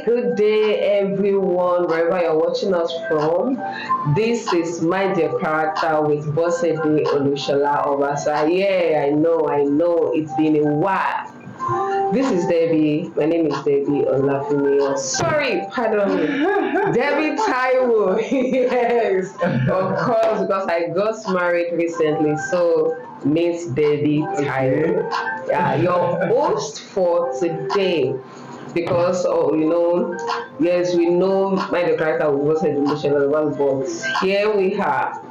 good day, everyone, wherever you're watching us from. This is My Dear Character with Bosede Olushola Obasa. Yeah, I know, it's been a while. This is Debbie. My name is Debbie Olafimi. Sorry, pardon me. Debbie Taiwo. Yes, of course, because I got married recently. So, Miss Debbie Taiwo. Yeah, your host for today. Because, yes, we know my character was emotional, but here we are.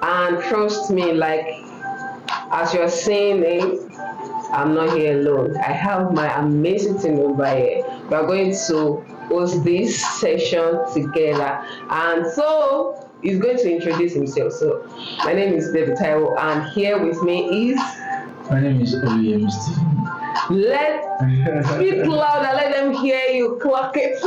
And trust me, like, as you're saying it, I'm not here alone. I have my amazing team member here. We are going to host this session together. And so he's going to introduce himself. So my name is David Taiwo, and here with me is my name is Oluyemi Stephen. Let's speak loud and let them hear you. Clock it.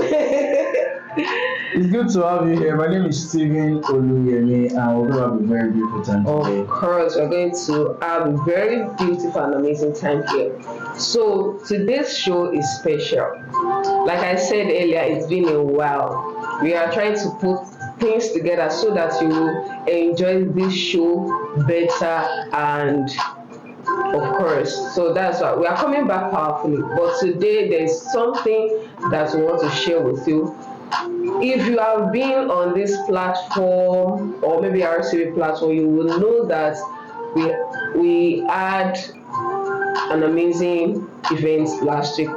It's good to have you here. My name is Stephen Oluyemi, and we're going to have a very beautiful time today. Of course, we're going to have a very beautiful and amazing time here. So today's show is special. Like I said earlier, it's been a while. We are trying to put things together so that you will enjoy this show better, and of course, so that's why we are coming back powerfully. But today there's something that we want to share with you. If you have been on this platform or maybe RCV platform, you will know that we had an amazing event last week,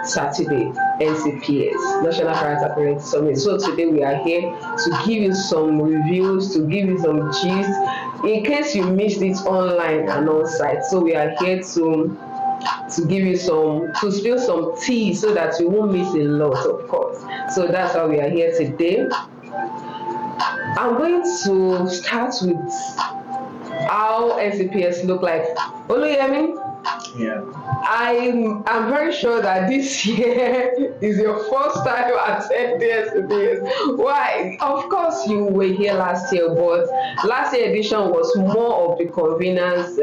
Saturday, NCPS, National Character Parent Summit. So today we are here to give you some reviews, to give you some gist, in case you missed it online and on site. So we are here to give you to spill some tea so that you won't miss a lot, of course. So that's why we are here today. I'm going to start with how NCPS look like. Oluyemi? Yeah. I'm very sure that this year is your first time attending NCPS. Why? Of course you were here last year, but last year edition was more of the conveners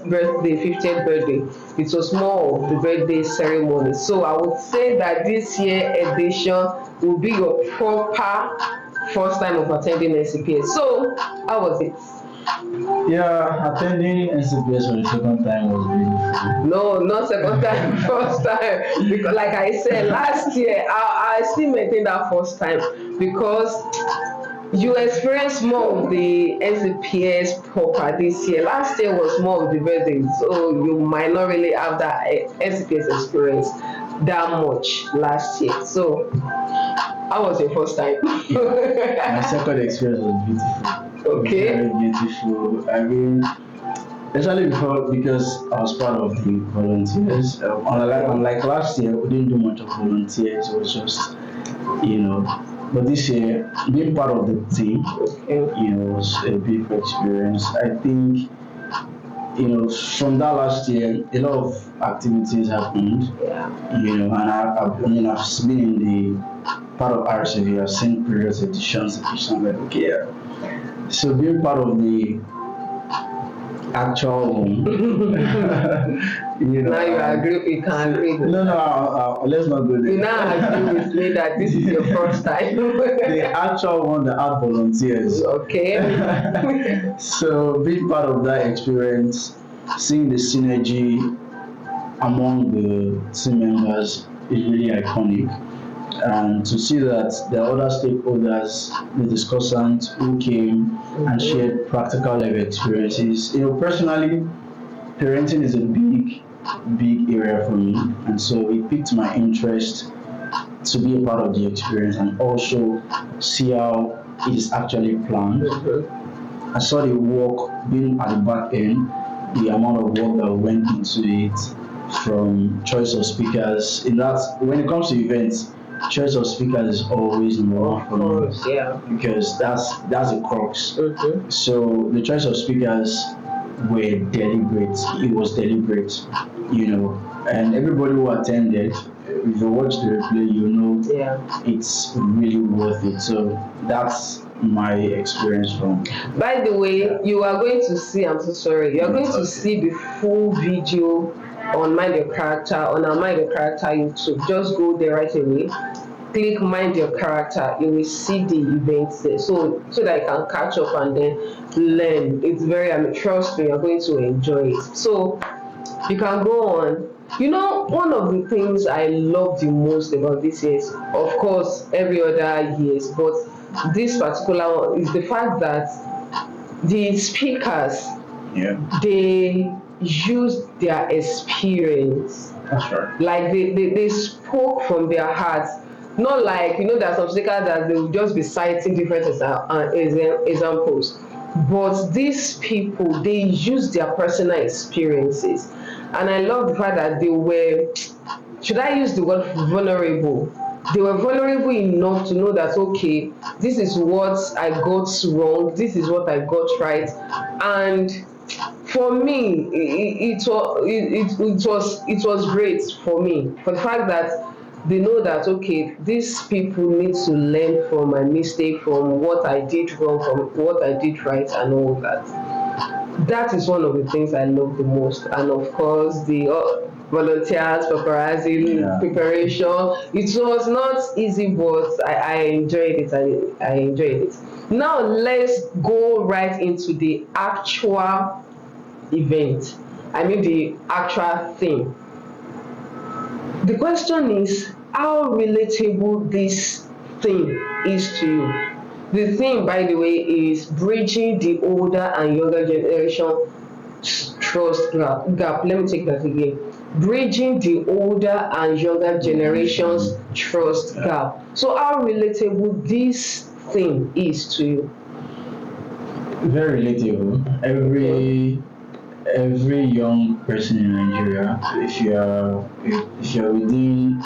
birthday, 50th birthday. It was more of the birthday ceremony. So I would say that this year edition will be your proper first time of attending NCPS. So how was it? Yeah, attending NCPS for the second time was beautiful. No, not second time, first time. Because, like I said, last year, I still maintain that first time because you experienced more of the NCPS proper this year. Last year was more of the birthday, so you might not really have that NCPS experience that much last year. So, how was your first time? My second experience was beautiful. Okay. Very beautiful. I mean, especially because I was part of the volunteers. Unlike last year, we didn't do much of volunteers. It was just, But this year, being part of the team, was a beautiful experience. I think, from that last year, a lot of activities happened. And I've been in the part of RCV. I've seen previous editions, like, okay. So being part of the actual one, now you agree, we can agree. No, let's not go there. You now agree with me that this is your first time. The actual one that had volunteers. Okay. So being part of that experience, seeing the synergy among the team members is really iconic. And to see that the other stakeholders, the discussants who came and shared practical life experiences. Personally, parenting is a big area for me, and so it piqued my interest to be a part of the experience and also see how it is actually planned. I saw the work being at the back end, the amount of work that went into it, from choice of speakers. When it comes to events, choice of speakers is always number one for me, because that's the crux. So the choice of speakers were deliberate. It was deliberate, and everybody who attended, if you watch the replay, it's really worth it. So that's my experience from. By the way, you are going to see, I'm so sorry, you are going to see the full video on Mind Your Character, on our Mind Your Character YouTube. Just go there right away. Click Mind Your Character. You will see the events there. So that you can catch up and then learn. It's very, trust me, you're going to enjoy it. So you can go on. One of the things I love the most about this year is, of course, every other years, but this particular one is the fact that the speakers, Yeah, they use their experience. that's right. Like they spoke from their hearts. Not like, there are some speakers that they will just be citing different examples. But these people, they use their personal experiences. And I love the fact that they were, should I use the word vulnerable? They were vulnerable enough to know that, okay, this is what I got wrong, this is what I got right. And for me, it was great for me, for the fact that they know that, okay, these people need to learn from my mistake, from what I did wrong, from what I did right, and all that. That is one of the things I love the most. And of course, the volunteers, paparazzi, Yeah. preparation. It was not easy, but I enjoyed it. I enjoyed it. Now let's go right into the actual event. I mean the actual thing. The question is how relatable this thing is to you. The thing, by the way, is bridging the older and younger generation trust gap. Let me take that again. Bridging the older and younger generations trust gap. So how relatable this thing is to you? Very relatable. Every young person in Nigeria, if you're within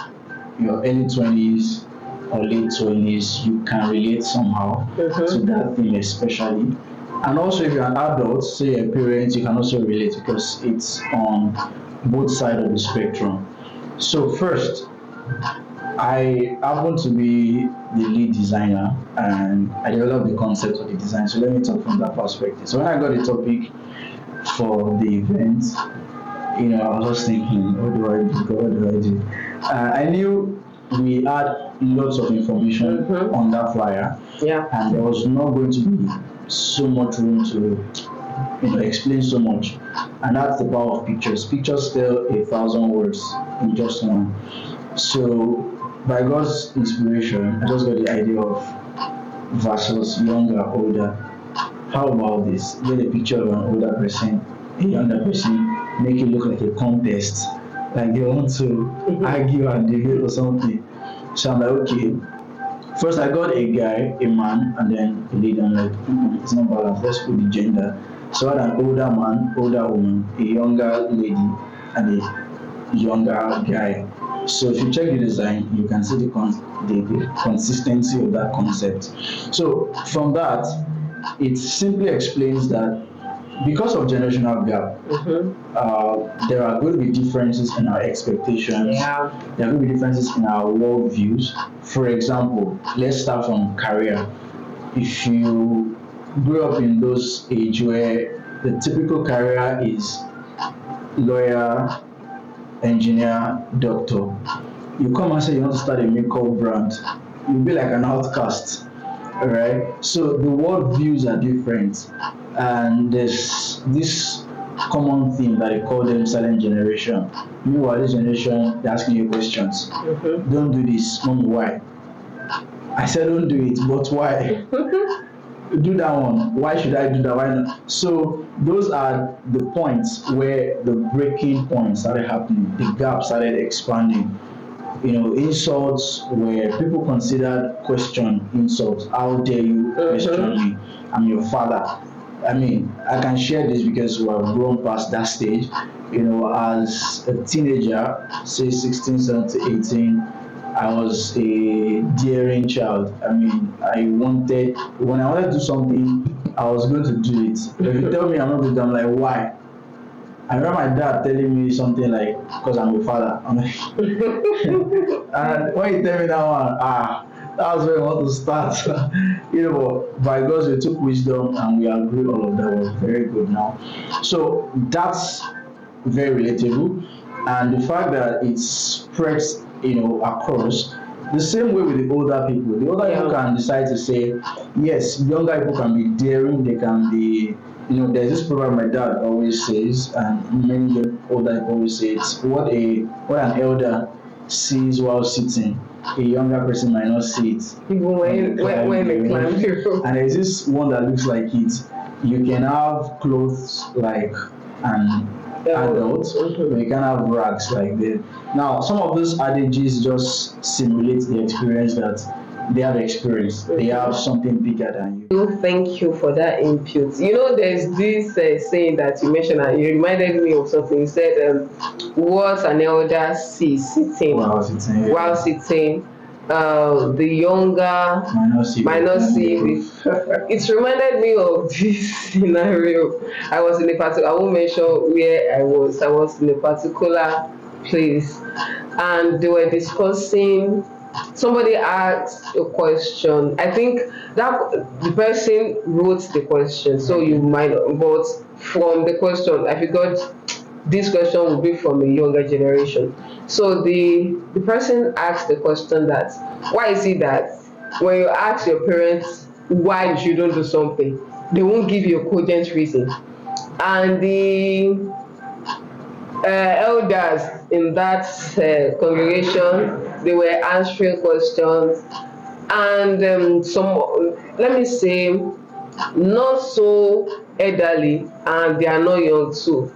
your early 20s or late 20s, you can relate somehow to that thing, especially. And also, if you're an adult, say a parent, you can also relate because it's on both sides of the spectrum. So first, I happen to be the lead designer and I developed the concept of the design. So let me talk from that perspective. So when I got the topic for the event, I was just thinking, what do I do? What do I do? I knew we had lots of information on that flyer, Yeah. and there was not going to be so much room to explain so much. And that's the power of pictures. Pictures tell 1,000 words in just one. So by God's inspiration, I just got the idea of versus younger, older. How about this? Get a picture of an older person, a younger person, make it look like a contest, like they want to argue and debate or something. So I'm like, okay. First, I got a guy, a man, and then a lady. I'm like, it's not balanced. Let's put the gender. So I had an older man, older woman, a younger lady, and a younger guy. So if you check the design, you can see the consistency of that concept. So from that, it simply explains that because of generational gap, there are going to be differences in our expectations. Yeah. There are going to be differences in our worldviews. For example, let's start from career. If you grew up in those age where the typical career is lawyer, engineer, doctor, you come and say you want to start a makeup brand, you'll be like an outcast. All right. So the world views are different, and there's this common theme that they call them silent generation. Meanwhile, this generation, they're asking you questions. Don't do this, mommy. Why? I said don't do it, but why? Do that one. Why should I do that? Why not? So those are the points where the breaking point started happening. The gap started expanding. Insults where people considered question insults. How dare you question me? I'm your father. I mean, I can share this because we have grown past that stage. As a teenager, say 16, 17, 18, I was a daring child. I mean, when I wanted to do something, I was going to do it. If you tell me I'm not going to do it, I'm like, why? I remember my dad telling me something like, because I'm your father. I'm like, and when you tell me that one, that was where I want to start. But by God's we took wisdom and we agreed all of that was very good now. So that's very relatable. and the fact that it spreads, across. The same way with the older people. The older people can decide to say, yes, younger people can be daring, they can be, there's this proverb my dad always says, and many older people always say it's what an elder sees while sitting, a younger person might not see it. Even when they climb the rope. And there's this one that looks like it. You can have clothes like an adult, but you can have rags like that. Now, some of those adages just simulate the experience that they have experienced. They have something bigger than you. Thank you for that input. There's this saying that you mentioned, and you reminded me of something. You said, what an elder sees sitting While sitting. Yeah. While sitting, the younger might not see it. It reminded me of this scenario. I won't mention where I was. I was in a particular place, and they were discussing. Somebody asked a question. I think that the person wrote the question, so you might not, but from the question, I figured this question would be from a younger generation. So the person asked the question that, why is it that when you ask your parents why you shouldn't do something, they won't give you a cogent reason? And the elders in that congregation, they were answering questions, and some, let me say, not so elderly, and they are not young too,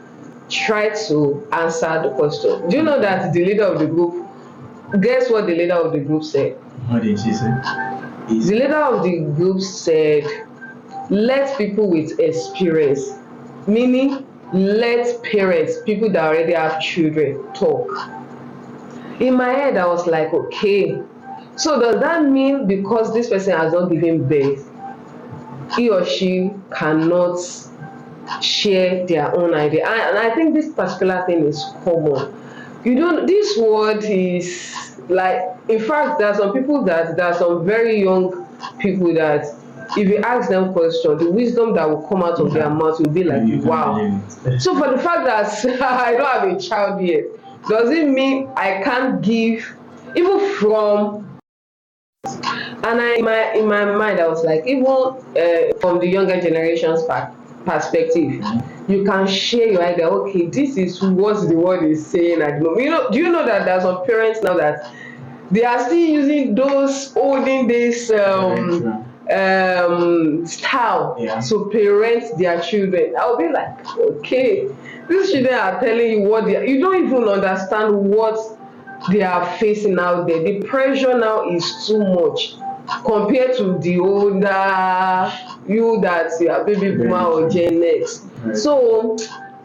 try to answer the question. Do you know that the leader of the group, guess what the leader of the group said? What did she say? The leader of the group said, let people with experience, meaning let parents, people that already have children, talk. In my head, I was like, okay, so does that mean because this person has not given birth, he or she cannot share their own idea? And I think this particular thing is common. This word is like, in fact, there are some very young people that if you ask them questions, the wisdom that will come out of their mouth will be like, wow. So for the fact that I don't have a child yet, does it mean I can't give, even from, and in my mind I was like, even from the younger generation's perspective, you can share your idea. Okay, this is what the word is saying at the moment. Do you know that there are some parents now that they are still using those olden days style to parent their children? I'll be like, okay, these children are telling you what you don't even understand what they are facing out there. The pressure now is too much compared to the older you that you are baby boomer or Gen X. Right. So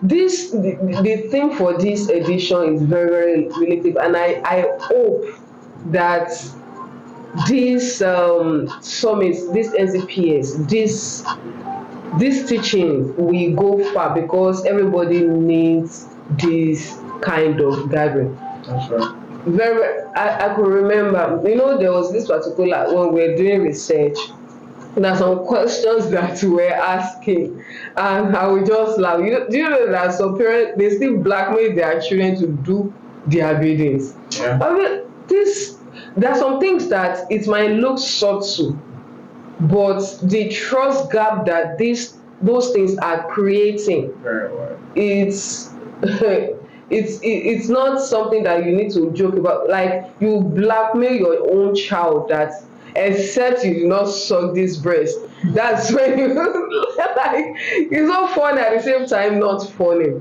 the thing for this edition is very, very relative, and I hope that this summit, this NCPS, this teaching will go far, because everybody needs this kind of gathering. That's right. I could remember, there was this particular, when we were doing research, there are some questions that we were asking, and I would just laugh. Do you know that some parents, they still blackmail their children to do their biddings? Yeah. I mean, there are some things that it might look subtle, but the trust gap that those things are creating, it's not something that you need to joke about. Like, you blackmail your own child that except you do not suck this breast, that's when you like, it's not fun, at the same time not funny,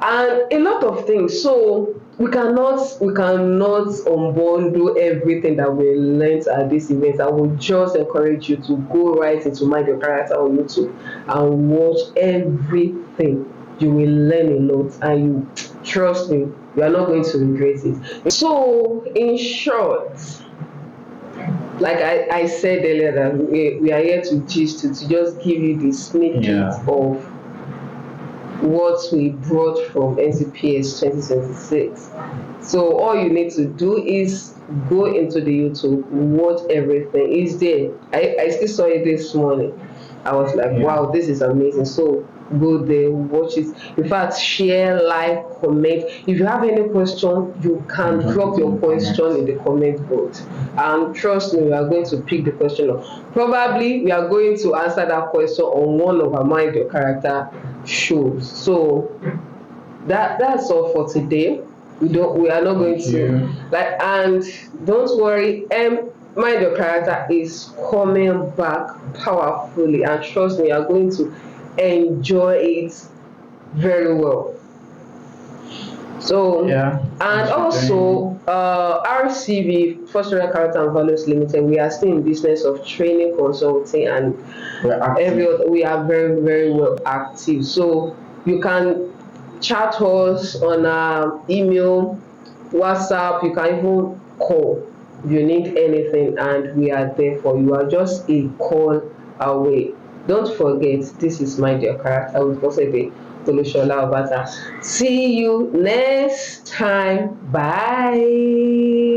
and a lot of things. So we cannot unbundle everything that we learned at this event. I would just encourage you to go right into Mind Your Character on YouTube and watch everything. You will learn a lot, and you trust me, you are not going to regret it. So in short, like I said earlier, that we are here to teach, to just give you the snippet of what we brought from NCPS 2026. So all you need to do is go into the YouTube, watch everything. It's there. I still saw it this morning. I was like, wow, this is amazing. So go there, watch it. In fact, share, like, comment. If you have any question, you can drop your question in the comment box. And trust me, we are going to pick the question up. Probably we are going to answer that question on one of our Mind Your Character shows. So that's all for today. We are not going to like, and don't worry, Mind Your Character is coming back powerfully, and trust me, you are going to enjoy it very well. So, Yeah. and also, RCV, First Rate Character and Values Limited, we are still in business of training, consulting, and we are very, very well active. So, you can chat us on our email, WhatsApp, you can even call if you need anything, and we are there for you. You are just a call away. Don't forget, this is Mind Your Character with Bosede Tolushola Obata. See you next time. Bye.